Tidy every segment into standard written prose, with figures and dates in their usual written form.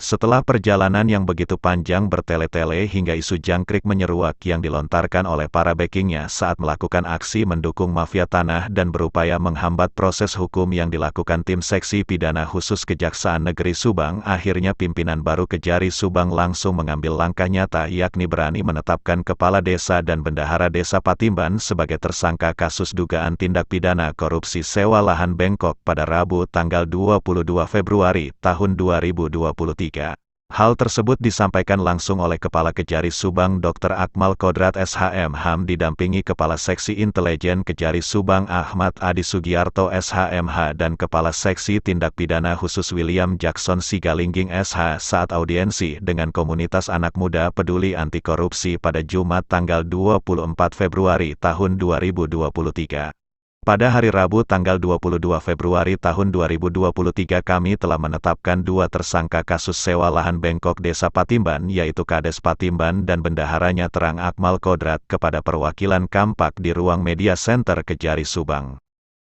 Setelah perjalanan yang begitu panjang bertele-tele hingga isu jangkrik menyeruak yang dilontarkan oleh para backingnya saat melakukan aksi mendukung mafia tanah dan berupaya menghambat proses hukum yang dilakukan tim seksi pidana khusus Kejaksaan Negeri Subang, akhirnya pimpinan baru Kejari Subang langsung mengambil langkah nyata yakni berani menetapkan Kepala Desa dan Bendahara Desa Patimban sebagai tersangka kasus dugaan tindak pidana korupsi sewa lahan bengkok pada Rabu tanggal 22 Februari tahun 2023. Hal tersebut disampaikan langsung oleh Kepala Kejari Subang Dr. Akmal Kodrat SHMH didampingi Kepala Seksi Intelijen Kejari Subang Ahmad Adi Sugiarto SHMH dan Kepala Seksi Tindak Pidana Khusus William Jackson Sigalingging SH saat audiensi dengan komunitas anak muda peduli anti korupsi pada Jumat tanggal 24 Februari tahun 2023. Pada hari Rabu tanggal 22 Februari tahun 2023 kami telah menetapkan dua tersangka kasus sewa lahan bengkok Desa Patimban yaitu Kades Patimban dan bendaharanya Terang Akmal Kodrat kepada perwakilan Kampak di ruang media center Kejari Subang.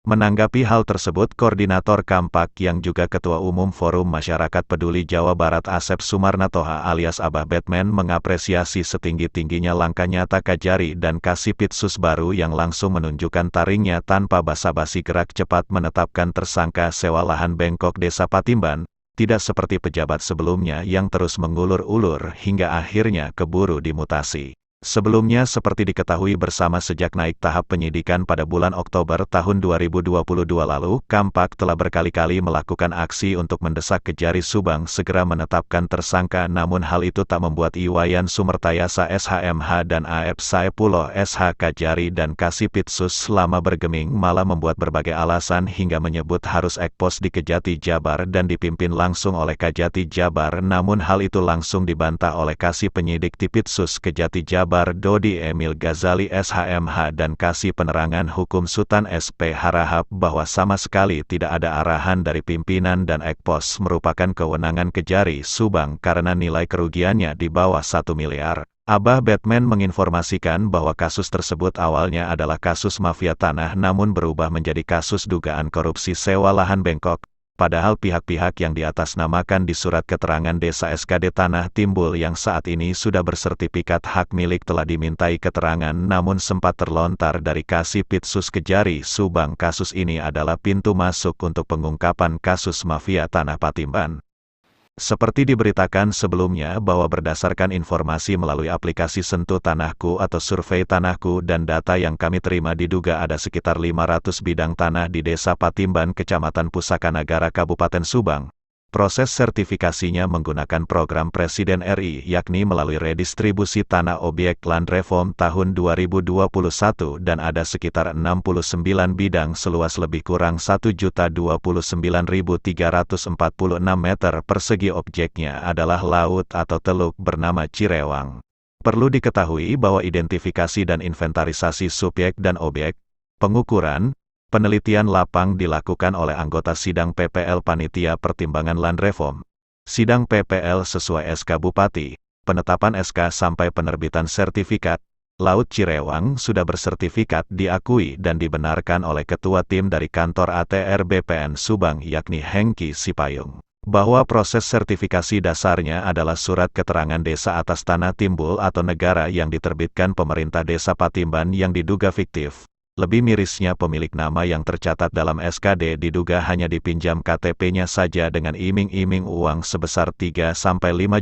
Menanggapi hal tersebut, Koordinator Kampak yang juga Ketua Umum Forum Masyarakat Peduli Jawa Barat Asep Sumarnatoha alias Abah Batman mengapresiasi setinggi-tingginya langkah nyata Kejari dan Kasipitsus baru yang langsung menunjukkan taringnya tanpa basa-basi gerak cepat menetapkan tersangka sewa lahan bengkok Desa Patimban, tidak seperti pejabat sebelumnya yang terus mengulur-ulur hingga akhirnya keburu dimutasi. Sebelumnya seperti diketahui bersama sejak naik tahap penyidikan pada bulan Oktober tahun 2022 lalu, Kampak telah berkali-kali melakukan aksi untuk mendesak Kejari Subang segera menetapkan tersangka namun hal itu tak membuat Iwayan Sumertayasa SHMH dan Aep Saepullah SH Kejari dan Kasipitsus selama bergeming malah membuat berbagai alasan hingga menyebut harus ekpos di Kejati Jabar dan dipimpin langsung oleh Kejati Jabar namun hal itu langsung dibantah oleh Kasih Penyidik Tipitsus Kejati Jabar Dodi Emil Ghazali SHMH dan Kasih Penerangan Hukum Sutan SP Harahap bahwa sama sekali tidak ada arahan dari pimpinan dan ekpos merupakan kewenangan Kejari Subang karena nilai kerugiannya di bawah 1 miliar. Abah Batman menginformasikan bahwa kasus tersebut awalnya adalah kasus mafia tanah namun berubah menjadi kasus dugaan korupsi sewa lahan bengkok. Padahal pihak-pihak yang diatasnamakan di surat keterangan desa SKD Tanah Timbul yang saat ini sudah bersertifikat hak milik telah dimintai keterangan namun sempat terlontar dari Kasipitsus Kejari Subang. Kasus ini adalah pintu masuk untuk pengungkapan kasus mafia tanah Patimban. Seperti diberitakan sebelumnya bahwa berdasarkan informasi melalui aplikasi Sentuh Tanahku atau Survei Tanahku dan data yang kami terima diduga ada sekitar 500 bidang tanah di Desa Patimban Kecamatan Pusaka Nagara Kabupaten Subang. Proses sertifikasinya menggunakan program Presiden RI yakni melalui redistribusi tanah objek Land Reform tahun 2021 dan ada sekitar 69 bidang seluas lebih kurang 1.029.346 meter persegi. Objeknya adalah laut atau teluk bernama Cirewang. Perlu diketahui bahwa identifikasi dan inventarisasi subjek dan objek, pengukuran, penelitian lapang dilakukan oleh anggota sidang PPL Panitia Pertimbangan Land Reform. Sidang PPL sesuai SK Bupati, penetapan SK sampai penerbitan sertifikat, Laut Cirewang sudah bersertifikat diakui dan dibenarkan oleh Ketua Tim dari Kantor ATR BPN Subang yakni Hengki Sipayung. Bahwa proses sertifikasi dasarnya adalah surat keterangan desa atas tanah timbul atau negara yang diterbitkan pemerintah Desa Patimban yang diduga fiktif. Lebih mirisnya pemilik nama yang tercatat dalam SKD diduga hanya dipinjam KTP-nya saja dengan iming-iming uang sebesar 3-5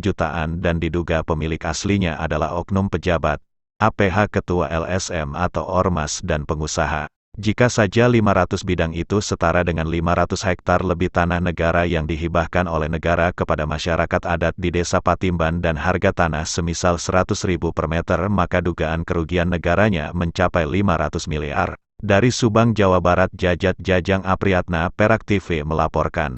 jutaan dan diduga pemilik aslinya adalah oknum pejabat, APH Ketua LSM atau Ormas dan pengusaha. Jika saja 500 bidang itu setara dengan 500 hektar lebih tanah negara yang dihibahkan oleh negara kepada masyarakat adat di Desa Patimban dan harga tanah semisal 100.000 per meter maka dugaan kerugian negaranya mencapai 500 miliar. Dari Subang, Jawa Barat, Jajat Jajang Apriyatna, Perak TV melaporkan.